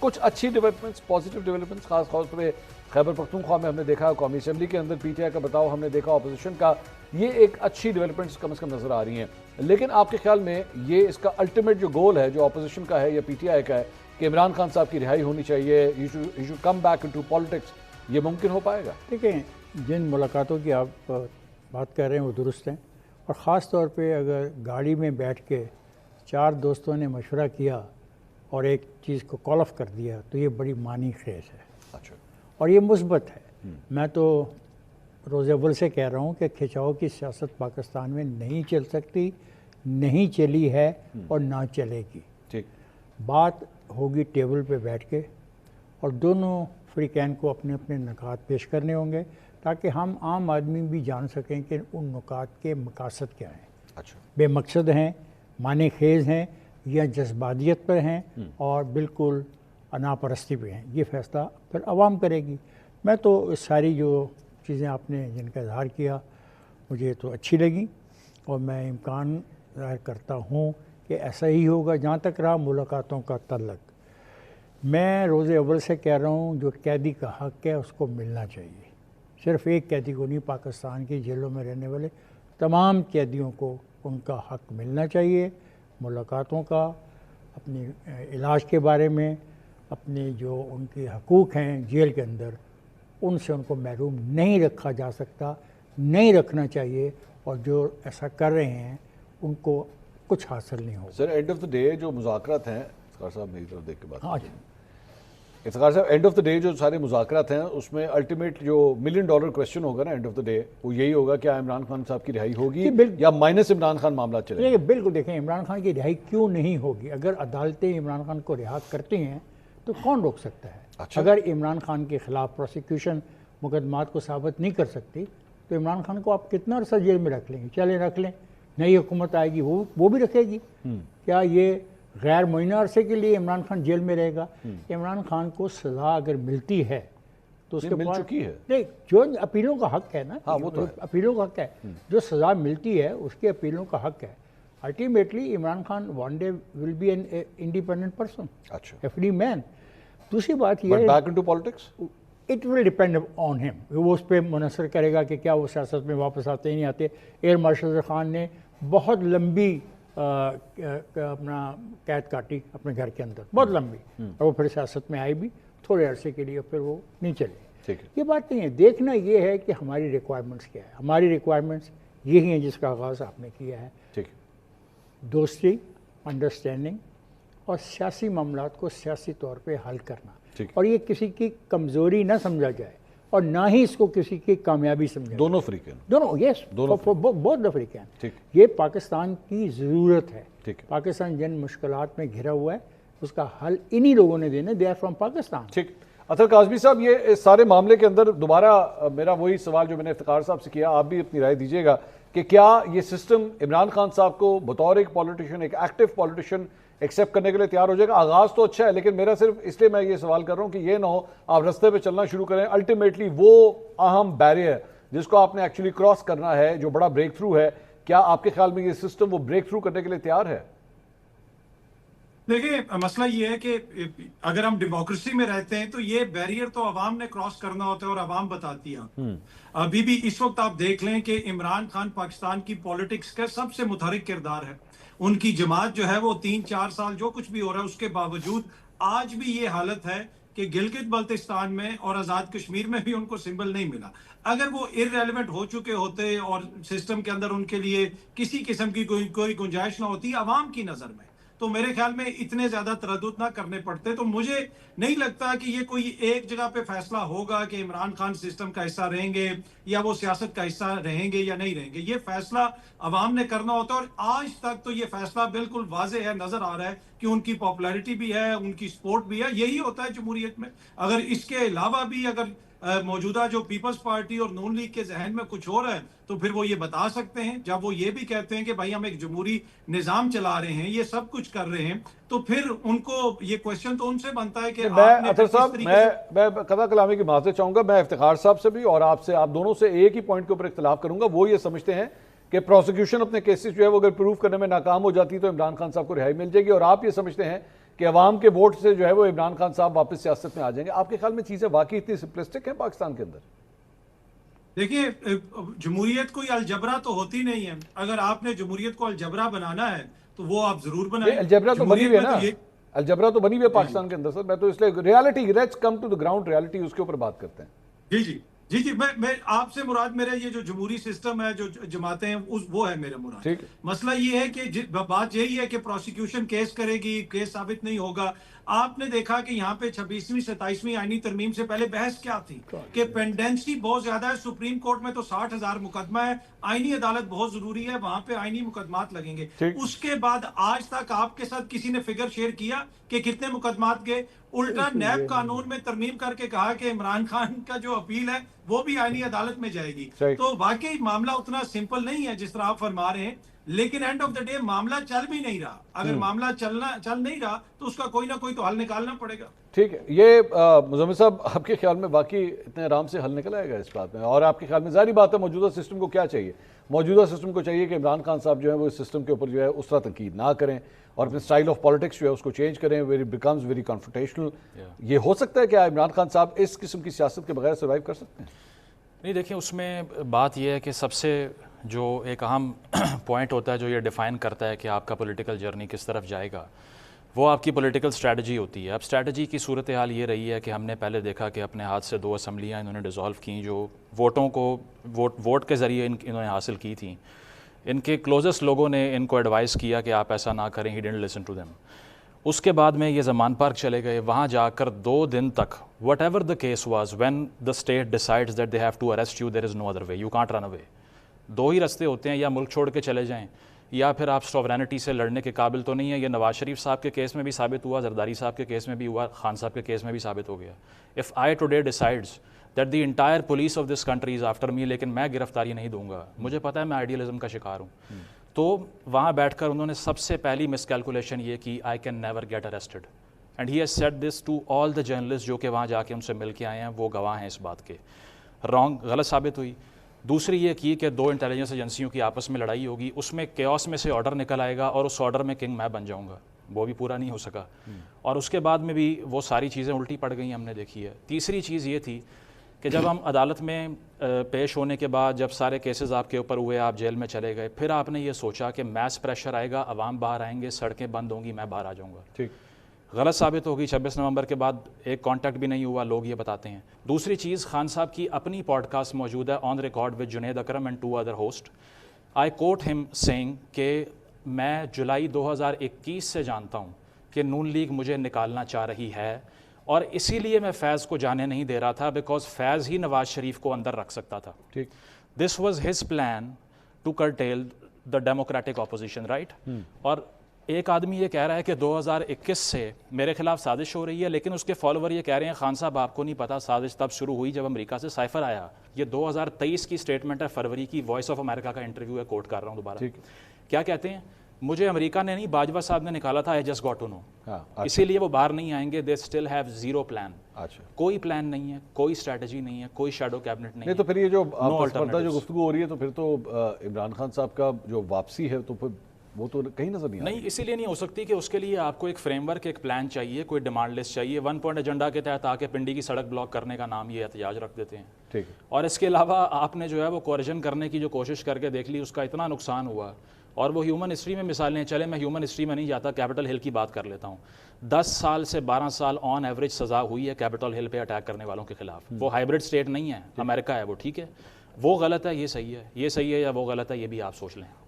کچھ اچھی developments, positive developments خاص طور پہ خیبر پختونخوا میں ہم نے دیکھا، قومی اسمبلی کے اندر پی ٹی آئی کا بتاؤ ہم نے دیکھا، اپوزیشن کا، یہ ایک اچھی ڈیولپمنٹس کم از کم نظر آ رہی ہیں. لیکن آپ کے خیال میں یہ اس کا الٹیمیٹ جو گول ہے جو اپوزیشن کا ہے یا پی ٹی آئی کا ہے کہ عمران خان صاحب کی رہائی ہونی چاہیے، he should come back into politics, یہ ممکن ہو پائے گا؟ دیکھیں، جن ملاقاتوں کی آپ بات کر رہے ہیں وہ درست ہیں، اور خاص طور پہ اگر گاڑی میں بیٹھ کے 4 دوستوں نے مشورہ کیا اور ایک چیز کو کال آف کر دیا تو یہ بڑی معنی خیز ہے. اچھا. اور یہ مثبت ہے. میں تو روز اول سے کہہ رہا ہوں کہ کھچاؤ کی سیاست پاکستان میں نہیں چل سکتی، نہیں چلی ہے اور نہ چلے گی. ٹھیک. بات ہوگی ٹیبل پہ بیٹھ کے، اور دونوں فریقین کو اپنے اپنے نکات پیش کرنے ہوں گے تاکہ ہم عام آدمی بھی جان سکیں کہ ان نکات کے مقاصد کیا ہیں. اچھا. بے مقصد ہیں، معنی خیز ہیں، یا جذباتیت پر ہیں اور بالکل انا پرستی پہ ہیں. یہ فیصلہ پھر عوام کرے گی. میں تو اس ساری جو چیزیں آپ نے جن کا اظہار کیا مجھے تو اچھی لگی، اور میں امکان ظاہر کرتا ہوں کہ ایسا ہی ہوگا. جہاں تک رہا ملاقاتوں کا تعلق، میں روز اول سے کہہ رہا ہوں جو قیدی کا حق ہے اس کو ملنا چاہیے. صرف ایک قیدی کو نہیں، پاکستان کی جیلوں میں رہنے والے تمام قیدیوں کو ان کا حق ملنا چاہیے. ملاقاتوں کا، اپنی علاج کے بارے میں، اپنے جو ان کے حقوق ہیں جیل کے اندر، ان سے ان کو محروم نہیں رکھا جا سکتا، نہیں رکھنا چاہیے. اور جو ایسا کر رہے ہیں ان کو کچھ حاصل نہیں ہوگا. Sir and of the day جو مذاکرات ہیں، افتخار صاحب میری طرف دیکھ کے بات کیجیے. افتخار صاحب، اینڈ آف دا ڈے جو سارے مذاکرات ہیں اس میں الٹیمیٹ جو $1 ملین کویسچن ہوگا نا اینڈ آف دا ڈے، وہ یہی ہوگا کہ عمران خان صاحب کی رہائی ہوگی یا مائنس عمران خان معاملات چلے گا. بالکل. دیکھیں، عمران خان کی رہائی کیوں نہیں ہوگی؟ اگر عدالتیں عمران خان کو رہا کرتی ہیں تو کون روک سکتا ہے؟ اچھا. اگر عمران خان کے خلاف پروسیکیوشن مقدمات کو ثابت نہیں کر سکتی تو عمران خان کو آپ کتنا عرصہ جیل میں رکھ لیں گے؟ چلے رکھ لیں، نئی حکومت آئے گی وہ بھی رکھے گی. کیا یہ غیر معینہ عرصے کے لیے عمران خان جیل میں رہے گا؟ عمران خان کو سزا اگر ملتی ہے تو اس کے مل چکی ہے. نہیں، جو اپیلوں کا حق ہے نا، وہ تو ہے. اپیلوں کا حق ہے. جو سزا ملتی ہے اس کے اپیلوں کا حق ہے. Ultimately Imran Khan one day will be an independent person, a free man. دوسری بات یہ ہے back into politics it will depend on him. وہ اس پہ منحصر کرے گا کہ کیا وہ سیاست میں واپس آتے ہی نہیں آتے. ایئر مارشل خان نے بہت لمبی اپنا قید کاٹی اپنے گھر کے اندر، بہت لمبی، اور وہ پھر سیاست میں آئی بھی تھوڑے عرصے کے لیے، پھر وہ نہیں چلے. یہ بات نہیں ہے. دیکھنا یہ ہے کہ ہماری ریکوائرمنٹس کیا ہے. ہماری ریکوائرمنٹس یہی ہیں جس کا آغاز آپ نے کیا ہے. دوستی، انڈرسٹینڈنگ اور سیاسی معاملات کو سیاسی طور پہ حل کرنا. اور یہ کسی کی کمزوری نہ سمجھا جائے اور نہ ہی اس کو کسی کی کامیابی سمجھا جائے. دونوں فریقین، دونوں، یس، بہت فریقین. یہ پاکستان کی ضرورت ہے. پاکستان جن مشکلات میں گھرا ہوا ہے اس کا حل انہی لوگوں نے دینا. They are from Pakistan. ٹھیک. اطہر کاظمی صاحب، یہ سارے معاملے کے اندر دوبارہ میرا وہی سوال جو میں نے افتخار صاحب سے کیا، آپ بھی اپنی رائے دیجیے گا کہ کیا یہ سسٹم عمران خان صاحب کو بطور ایک پولیٹیشین، ایک ایکٹیو پولیٹیشین ایکسیپٹ کرنے کے لیے تیار ہو جائے گا؟ آغاز تو اچھا ہے، لیکن میرا صرف اس لیے میں یہ سوال کر رہا ہوں کہ یہ نہ ہو آپ رستے پہ چلنا شروع کریں، الٹیمیٹلی وہ اہم بیریئر جس کو آپ نے ایکچولی کراس کرنا ہے، جو بڑا بریک تھرو ہے، کیا آپ کے خیال میں یہ سسٹم وہ بریک تھرو کرنے کے لیے تیار ہے؟ دیکھیں، مسئلہ یہ ہے کہ اگر ہم ڈیموکریسی میں رہتے ہیں تو یہ بیریئر تو عوام نے کراس کرنا ہوتا ہے اور عوام بتاتی ہے. ابھی بھی اس وقت آپ دیکھ لیں کہ عمران خان پاکستان کی پولیٹکس کا سب سے متحرک کردار ہے. ان کی جماعت جو ہے وہ 3-4 سال جو کچھ بھی ہو رہا ہے اس کے باوجود آج بھی یہ حالت ہے کہ گلگت بلتستان میں اور آزاد کشمیر میں بھی ان کو سمبل نہیں ملا. اگر وہ ارریلیونٹ ہو چکے ہوتے اور سسٹم کے اندر ان کے لیے کسی قسم کی کوئی گنجائش نہ ہوتی عوام کی نظر میں، تو میرے خیال میں اتنے زیادہ تردد نہ کرنے پڑتے. تو مجھے نہیں لگتا کہ یہ کوئی ایک جگہ پہ فیصلہ ہوگا کہ عمران خان سسٹم کا حصہ رہیں گے یا وہ سیاست کا حصہ رہیں گے یا نہیں رہیں گے. یہ فیصلہ عوام نے کرنا ہوتا ہے، اور آج تک تو یہ فیصلہ بالکل واضح ہے، نظر آ رہا ہے کہ ان کی پاپولیرٹی بھی ہے، ان کی سپورٹ بھی ہے. یہی ہوتا ہے جمہوریت میں. اگر اس کے علاوہ بھی اگر موجودہ جو پیپلز پارٹی اور نون لیگ کے ذہن میں کچھ اور ہے تو پھر وہ یہ بتا سکتے ہیں. جب وہ یہ بھی کہتے ہیں کہ بھائی ہم ایک جمہوری نظام چلا رہے ہیں، یہ سب کچھ کر رہے ہیں، تو پھر ان کو یہ کویسچن تو ان سے بنتا ہے کہ میں اطہر صاحب، میں قطع کلامی کی معذرت چاہوں گا. میں افتخار صاحب سے بھی اور آپ سے، آپ دونوں سے ایک ہی پوائنٹ کے اوپر اختلاف کروں گا. وہ یہ سمجھتے ہیں کہ پروسیکیوشن اپنے کیسز جو ہے وہ اگر پروف کرنے میں ناکام ہو جاتی تو عمران خان صاحب کو رہائی مل جائے گی، اور آپ یہ سمجھتے ہیں کہ عوام کے ووٹ سے جو ہے وہ عمران خان صاحب واپس سیاست میں آ جائیں گے. آپ کے خیال میں چیزیں واقعی اتنی سمپلسٹک ہیں پاکستان کے اندر؟ دیکھیے جمہوریت کوئی الجبرا تو ہوتی نہیں ہے. اگر آپ نے جمہوریت کو الجبرا بنانا ہے تو وہ آپ ضرور بنائیں. الجبرا تو بنی ہوئی ہے نا, یہ الجبرا تو بنی ہوئی ہے پاکستان کے اندر سر. میں تو اس لیے reality, let's come to the ground reality, اس کے اوپر بات کرتے ہیں. جی جی جی جی میں آپ سے مراد میرا یہ جو جمہوری سسٹم ہے, جو جماعتیں ہیں, وہ ہے میرا مراد. ٹھیک ہے. مسئلہ یہ ہے کہ بات یہی ہے کہ پروسیکیوشن کیس کرے گی, کیس ثابت نہیں ہوگا. آپ نے دیکھا کہ یہاں پہ 26ویں 27ویں آئینی ترمیم سے پہلے بحث کیا تھی کہ پینڈنسی بہت زیادہ ہے. سپریم کورٹ میں تو 60,000 مقدمہ ہے. آئینی عدالت بہت ضروری ہے, وہاں پہ آئینی مقدمات لگیں گے. اس کے بعد آج تک آپ کے ساتھ کسی نے فگر شیئر کیا کہ کتنے مقدمات گئے؟ الٹا نیب قانون میں ترمیم کر کے کہا کہ عمران خان کا جو اپیل ہے وہ بھی آئینی عدالت میں جائے گی. تو واقعی معاملہ اتنا سمپل نہیں ہے جس طرح آپ فرما رہے ہیں, لیکن اینڈ آف دا ڈے معاملہ چل بھی نہیں رہا. اگر معاملہ چل نہیں رہا تو اس کا کوئی نہ کوئی تو حل نکالنا پڑے گا. ٹھیک ہے. یہ مزمل صاحب, آپ کے خیال میں واقعی اتنے آرام سے حل نکل آئے گا اس بات میں؟ اور آپ کے خیال میں ظاہری بات ہے موجودہ سسٹم کو کیا چاہیے؟ موجودہ سسٹم کو چاہیے کہ عمران خان صاحب جو ہے وہ اس سسٹم کے اوپر جو ہے اس طرح تنقید نہ کریں اور اپنے سٹائل آف پالیٹکس جو ہے اس کو چینج کریں, ویری بیکمز ویری کنفرنٹیشنل. یہ ہو سکتا ہے کہ عمران خان صاحب اس قسم کی سیاست کے بغیر سروائیو کر سکتے ہیں؟ نہیں, دیکھیں اس میں بات یہ ہے کہ سب سے جو ایک اہم پوائنٹ ہوتا ہے جو یہ ڈیفائن کرتا ہے کہ آپ کا پولیٹیکل جرنی کس طرف جائے گا, وہ آپ کی پولیٹیکل اسٹریٹجی ہوتی ہے. اب اسٹریٹجی کی صورتحال یہ رہی ہے کہ ہم نے پہلے دیکھا کہ اپنے ہاتھ سے 2 اسمبلیاں انہوں نے ڈیزالو کیں جو ووٹوں کو ووٹ کے ذریعے انہوں نے حاصل کی تھیں. ان کے کلوزسٹ لوگوں نے ان کو ایڈوائز کیا کہ آپ ایسا نہ کریں, he didn't listen to them. اس کے بعد میں یہ زمان پارک چلے گئے, وہاں جا کر 2 دن تک whatever the case was, when the state decides that they have to arrest you, there is no other way, you can't run away. 2 ہی رستے ہوتے ہیں, یا ملک چھوڑ کے چلے جائیں یا پھر آپ سوورینٹی سے لڑنے کے قابل تو نہیں ہے. یہ نواز شریف صاحب کے کیس میں بھی ثابت ہوا, زرداری صاحب کے کیس میں بھی ہوا, خان صاحب کے کیس میں بھی ثابت ہو گیا. If I today decides that the entire police of this country is after me, لیکن میں گرفتاری نہیں دوں گا, مجھے پتہ ہے میں آئیڈیلزم کا شکار ہوں, تو وہاں بیٹھ کر انہوں نے سب سے پہلی مس کیلکولیشن یہ کی, I can never get arrested. And he has said this to all the journalist جو کہ وہاں جا کے ان سے مل کے آئے ہیں, وہ گواہ ہیں اس بات کے. غلط ثابت ہوئی. دوسری یہ کی کہ 2 انٹیلیجنس ایجنسیوں کی آپس میں لڑائی ہوگی, اس میں کیوس میں سے آرڈر نکل آئے گا اور اس آرڈر میں کنگ میں بن جاؤں گا, وہ بھی پورا نہیں ہو سکا. اور اس کے بعد میں بھی وہ ساری چیزیں الٹی پڑ گئیں, ہم نے دیکھی ہے. تیسری چیز یہ تھی کہ جب ہم عدالت میں پیش ہونے کے بعد جب سارے کیسز آپ کے اوپر ہوئے, آپ جیل میں چلے گئے, پھر آپ نے یہ سوچا کہ میس پریشر آئے گا, عوام باہر آئیں گے, سڑکیں بند ہوں گی, میں باہر آ جاؤں گا. ٹھیک. غلط ثابت ہوگی. 26 نومبر کے بعد ایک کانٹیکٹ بھی نہیں ہوا, لوگ یہ بتاتے ہیں. دوسری چیز, خان صاحب کی اپنی پوڈ کاسٹ موجود ہے on record with Junaid Akram and 2 other host. I quote ہم سینگ کہ میں جولائی 2021 سے جانتا ہوں کہ نون لیگ مجھے نکالنا چاہ رہی ہے, اور اسی لیے میں فیض کو جانے نہیں دے رہا تھا, بیکاز فیض ہی نواز شریف کو اندر رکھ سکتا تھا. ٹھیک. This was his plan to curtail the democratic opposition, right. اور ایک آدمی یہ کہہ رہا ہے کہ 2021 سے میرے خلاف سازش ہو رہی ہے, لیکن اس کے فالوور یہ کہہ رہے ہیں خان صاحب آپ کو نہیں پتا سازش تب شروع ہوئی جب امریکہ سے سائفر آیا. یہ 2023 کی سٹیٹمنٹ ہے, فروری کی, وائس آف امریکہ کا انٹرویو ہے, کوٹ کر رہا ہوں دوبارہ. کیا کہتے ہیں, مجھے امریکہ نے نہیں باجوہ صاحب نے نکالا تھا, I just got to know. اسی لیے وہ باہر نہیں آئیں گے. they still have zero plan. کوئی پلان نہیں ہے, کوئی اسٹریٹجی نہیں ہے, کوئی شیڈو کیبنٹ نہیں ہے. تو پھر یہ جو پردہ جو گفتگو ہو رہی ہے, تو پھر تو عمران خان صاحب کا جو واپسی ہے تو پھر وہ تو کہیں نظر نہیں نہیں, اسی لیے نہیں ہو سکتی کہ اس کے لیے آپ کو ایک فریم ورک, ایک پلان چاہیے, کوئی ڈیمانڈ لسٹ چاہیے. 1 پوائنٹ ایجنڈا کے تحت آ کے پنڈی کی سڑک بلاک کرنے کا نام یہ احتجاج رکھ دیتے ہیں. ٹھیک. اور اس کے علاوہ آپ نے جو ہے وہ کوریجن کرنے کی جو کوشش کر کے دیکھ لی, اس کا اتنا نقصان ہوا. اور وہ ہیومن ہسٹری میں مثالیں, چلے میں ہیومن ہسٹری میں نہیں جاتا, کیپٹل ہل کی بات کر لیتا ہوں. 10 سال سے 12 سال آن ایوریج سزا ہوئی ہے کیپٹل ہل پہ اٹیک کرنے والوں کے خلاف. وہ ہائبرڈ اسٹیٹ نہیں ہے, امریکہ ہے وہ, ٹھیک ہے. وہ غلط ہے, یہ صحیح ہے, یہ صحیح ہے یا وہ غلط ہے, یہ بھی آپ سوچ لیں.